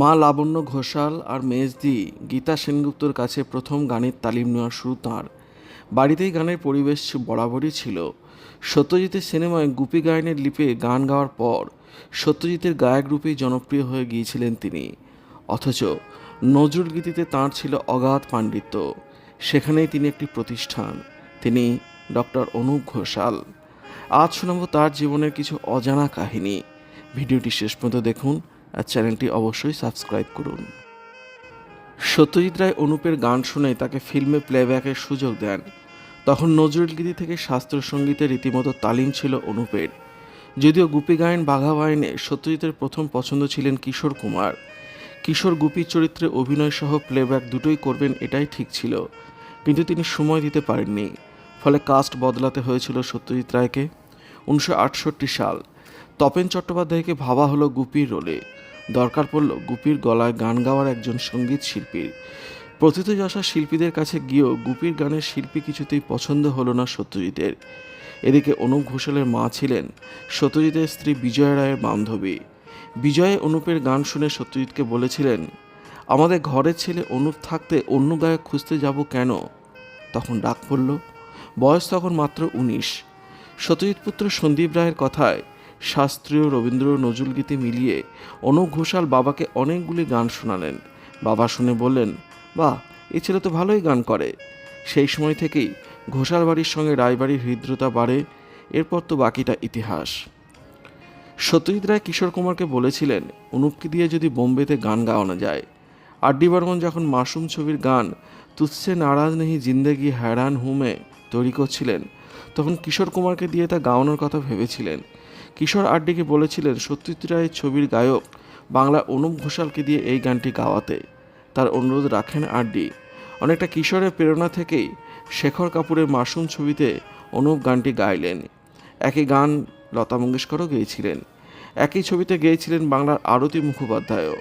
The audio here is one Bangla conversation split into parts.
মা লাবণ্য ঘোষাল আর মেজদি গীতা সেনগুপ্তর কাছে প্রথম গানের তালিম নেওয়া শুরু তাঁর। বাড়িতেই গানের পরিবেশ বরাবরই ছিল। সত্যজিতের সিনেমায় গুপি গায়নের লিপে গান গাওয়ার পর সত্যজিতের গায়ক রূপেই জনপ্রিয় হয়ে গিয়েছিলেন তিনি। অথচ নজরুল গীতিতে তাঁর ছিল অগাধ পাণ্ডিত্য। সেখানেই তিনি একটি প্রতিষ্ঠান। তিনি ডক্টর অনুপ ঘোষাল। আজ শোনাব তার জীবনের কিছু অজানা কাহিনী। ভিডিওটি শেষ পর্যন্ত দেখুন আর চ্যানেলটি অবশ্যই সাবস্ক্রাইব করুন। সত্যজিৎ রায় অনুপের গান শুনে তাকে ফিল্মে প্লেব্যাকের সুযোগ দেন। তখন নজরুল গীতি থেকে শাস্ত্রীয় সঙ্গীতের রীতিমতো তালিম ছিল অনুপের। যদিও গুপি গায়েন বাঘা বাহিনে সত্যজিতের প্রথম পছন্দ ছিলেন কিশোর কুমার। কিশোর গুপির চরিত্রে অভিনয় সহ প্লেব্যাক দুটোই করবেন এটাই ঠিক ছিল, কিন্তু তিনি সময় দিতে পারেননি। ফলে কাস্ট বদলাতে হয়েছিল সত্যজিৎ রায়কে। 1968 সাল তপেন চট্টোপাধ্যায়কে ভাবা হলো গুপির রোলে। দরকার পড়ল গুপির গলায় গান গাওয়ার একজন সঙ্গীত শিল্পীর। প্রথিতযশা শিল্পীদের কাছে গিয়েও গুপির গানের শিল্পী কিছুতেই পছন্দ হলো না সত্যজিতের। এদিকে অনুপ ঘোষালের মা ছিলেন সত্যজিতের স্ত্রী বিজয়া রায়ের বান্ধবী। বিজয় অনুপের গান শুনে সত্যজিৎকে বলেছিলেন, আমাদের ঘরের ছেলে অনুপ থাকতে অন্য গায়ক খুঁজতে যাব কেন? তখন ডাক পড়ল। বয়স তখন মাত্র 19। সত্যজিৎ পুত্র সন্দীপ রায়ের কথায় শাস্ত্রীয় রবীন্দ্র নজরুল গীতি মিলিয়ে অনুপ ঘোষাল বাবাকে অনেকগুলি গান শোনালেন। বাবা শুনে বললেন, বাহ, এ ছেলে তো ভালোই গান করে। সেই সময় থেকেই ঘোষাল বাড়ির সঙ্গে রায়বাড়ির হৃদ্রতা বাড়ে। এরপর তো বাকিটা ইতিহাস। সত্যজিৎ রায় কিশোর কুমারকে বলেছিলেন, অনুপকে দিয়ে যদি বোম্বেতে গান গাওয়ানো যায়। আর.ডি. বর্মন যখন মাসুম ছবির গান তুঝসে নারাজ নেহি জিন্দেগি হ্যারান হুমে তৈরি করছিলেন, তখন কিশোর কুমারকে দিয়ে তা গাওয়ানোর কথা ভেবেছিলেন। কিশোর আর.ডিকে বলেছিলেন সত্যজিৎ রায়ের ছবির গায়ক বাংলা অনুপ ঘোষালকে দিয়ে এই গানটি গাওয়াতে। তার অনুরোধ রাখেন আর.ডি। অনেকটা কিশোরের প্রেরণা থেকেই শেখর কাপুরের মাসুম ছবিতে অনুপ গানটি গাইলেন। একই গান লতা মঙ্গেশকরও গেয়েছিলেন। একই ছবিতে গেয়েছিলেন বাংলার আরতি মুখোপাধ্যায়ও।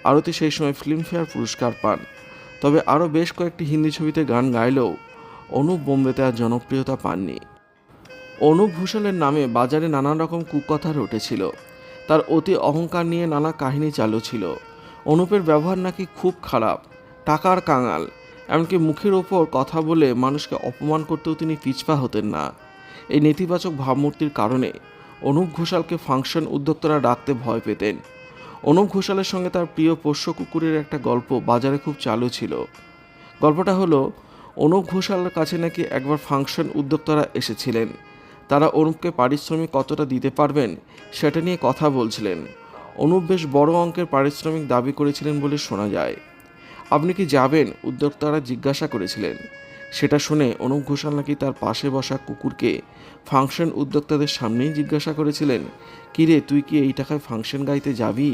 আরতি সেই সময় ফিল্মফেয়ার পুরস্কার পান। তবে আরও বেশ কয়েকটি হিন্দি ছবিতে গান গাইলেও অনুপ বোম্বেতে আর জনপ্রিয়তা পাননি। অনুপ ঘোষালের নামে বাজারে নানান রকম কুকথা রটেছিল। তার অতি অহংকার নিয়ে নানা কাহিনী চালু ছিল। অনুপের ব্যবহার নাকি খুব খারাপ, টাকার কাঙাল, এমনকি মুখের ওপর কথা বলে মানুষকে অপমান করতেও তিনি পিছপা হতেন না। এই নেতিবাচক ভাবমূর্তির কারণে অনুপ ঘোষালকে ফাংশন উদ্যোক্তারা ডাকতে ভয় পেতেন। অনুপ ঘোষালের সঙ্গে তার প্রিয় পোষ্য কুকুরের একটা গল্প বাজারে খুব চালু ছিল। গল্পটা হলো, অনুপ ঘোষালের কাছে নাকি একবার ফাংশন উদ্যোক্তারা এসেছিলেন। তারা অনুপকে পারিশ্রমিক কতটা দিতে পারবেন সেটা নিয়ে কথা বলছিলেন। অনুপ বেশ বড় অঙ্কের পারিশ্রমিক দাবি করেছিলেন বলে শোনা যায়। আপনি কি যাবেন? উদ্যোক্তারা জিজ্ঞাসা করেছিলেন। সেটা শুনে অনুপ ঘোষাল নাকি তার পাশে বসা কুকুরকে ফাংশন উদ্যোক্তাদের সামনেই জিজ্ঞাসা করেছিলেন, কিরে, তুই কি এই টাকায় ফাংশন গাইতে যাবি?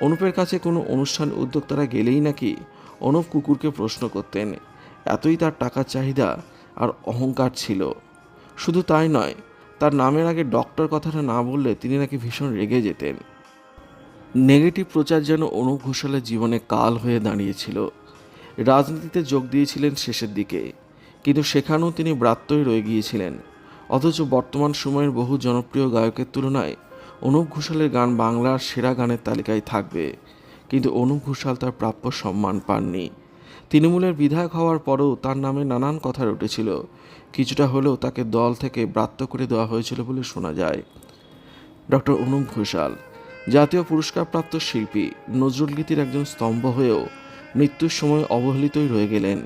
অনুপের কাছে কোনো অনুষ্ঠান উদ্যোক্তারা গেলেই নাকি অনুপ কুকুরকে প্রশ্ন করতেন। এতই তার টাকার চাহিদা আর অহংকার ছিল। শুধু তাই নয়, তার নামের আগে ডক্টর কথাটা না বললে তিনি নাকি ভীষণ রেগে যেতেন। নেগেটিভ প্রচার যেন অনুপ ঘোষালের জীবনে কাল হয়ে দাঁড়িয়েছিল। রাজনীতিতে যোগ দিয়েছিলেন শেষের দিকে, কিন্তু সেখানেও তিনি ব্রাত্যই রয়ে গিয়েছিলেন। অথচ বর্তমান সময়ের বহু জনপ্রিয় গায়কের তুলনায় অনুপ ঘোষালের গান বাংলার সেরা গানের তালিকায় থাকবে, কিন্তু অনুপ ঘোষাল তার প্রাপ্য সম্মান পাননি। তৃণমূলের বিধায়ক হওয়ার পরেও তার নামে নানান কথা উঠেছিল। কিছুটা হলেও তাকে দল থেকে ব্রাত্য করে দেওয়া হয়েছিল বলে শোনা যায়। ডক্টর অনুপ ঘোষাল জাতীয় পুরস্কারপ্রাপ্ত শিল্পী, নজরুল গীতির একজন স্তম্ভ হয়েও মৃত্যুর সময় অবহেলিতই রয়ে গেলেন।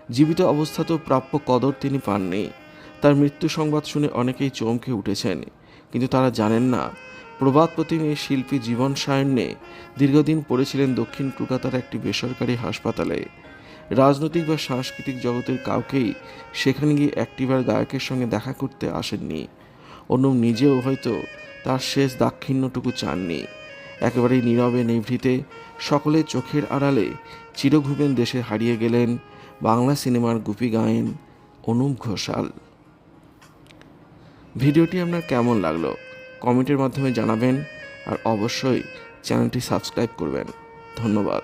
জীবিত অবস্থাতেও প্রাপ্য কদর তিনি পাননি। তার মৃত্যু সংবাদ শুনে অনেকেই চমকে উঠেছেন, কিন্তু তারা জানেন না প্রবাদ প্রতিম এই শিল্পী জীবন সায়ন্যে দীর্ঘদিন পড়েছিলেন দক্ষিণ কলকাতার একটি বেসরকারি হাসপাতালে। রাজনৈতিক বা সাংস্কৃতিক জগতের কাউকেই সেখানে গিয়ে একটিবার গায়কের সঙ্গে দেখা করতে আসেননি। অনুপ নিজেও হয়তো তার শেষ দাক্ষিণ্যটুকু চাননি। একেবারেই নীরবে নিভৃতে সকলের চোখের আড়ালে চিরঘুবেন দেশে হারিয়ে গেলেন বাংলা সিনেমার গুপি গায়েন অনুপ ঘোষাল। ভিডিওটি আপনার কেমন লাগলো কমেন্টের মাধ্যমে জানাবেন, আর অবশ্যই চ্যানেলটি সাবস্ক্রাইব করবেন। ধন্যবাদ।